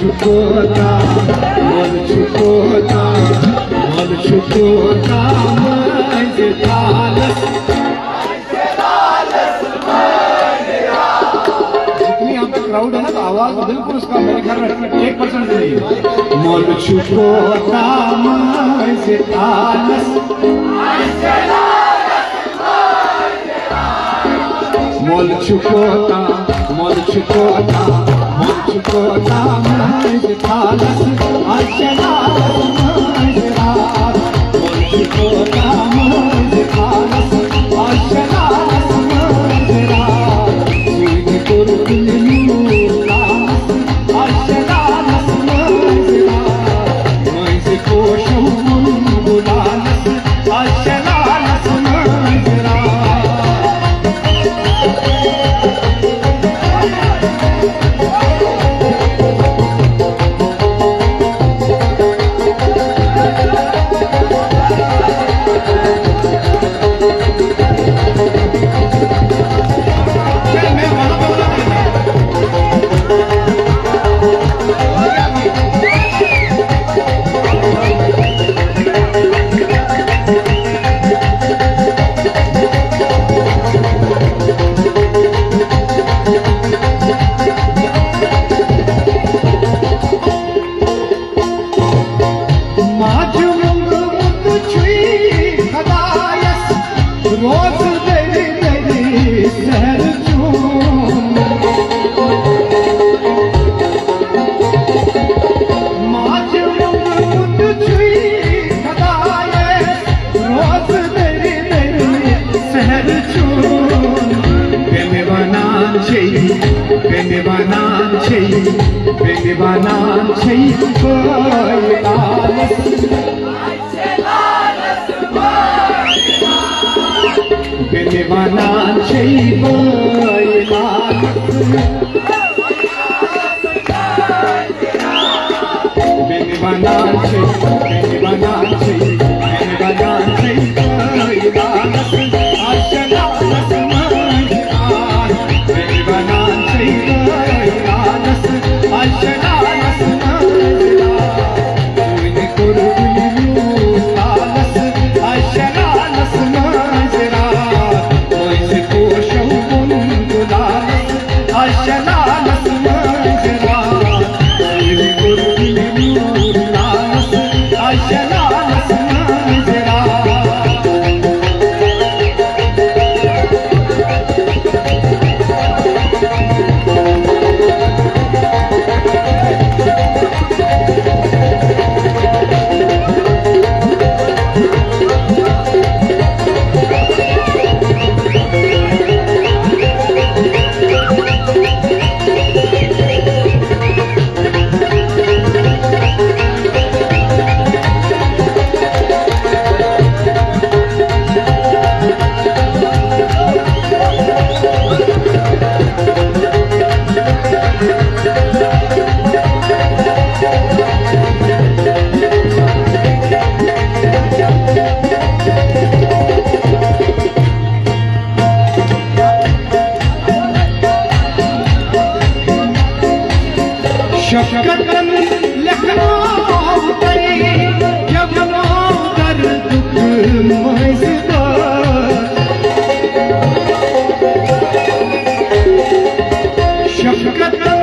çukota, mol çukota, mol çukota, maize talas, जितनी यहाँ पे क्राउड है ना तो आवाज बिल्कुल उसका मेरे ख्याल में 1% नहीं है। मॉल छुपोता मaize talas, मॉल छुपोता, मॉल छुपोता, मॉल छुपोता maize talas, आशना maize talas, मॉल छुपोता maize talas, आशना maize talas, सुई कुरकुलियो talas, आशना maize talas, maize कोशो बुलाlas, आशना maize रोज तेरी तेरी सहर चूम माच मुंड छुई खदाए रोज तेरी तेरी सहर चूम बेनवानान छई बेनवानान छई बेनवानान छई कोई लालस बेनवाना छई कोई लालस बेनवाना छई बेनवाना छई बेनवाना छई कोई लालस आशना मaize talas, बेनवाना छई कोई लालस आशना maize talas, सुई कुरकुलियो talas, आशना maize talas, maize कोशो बुलाlas, आशना maize talas, सुई कुरकुलियो talas, आशना maize talas। शफकतन लखनऊ तेरी जब नो दर दुख maize talas, शफकतन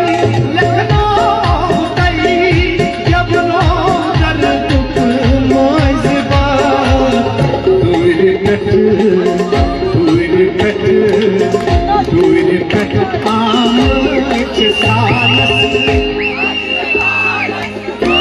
लखनऊ तेरी जब नो दर दुख maize talas, दूर कट आम सालस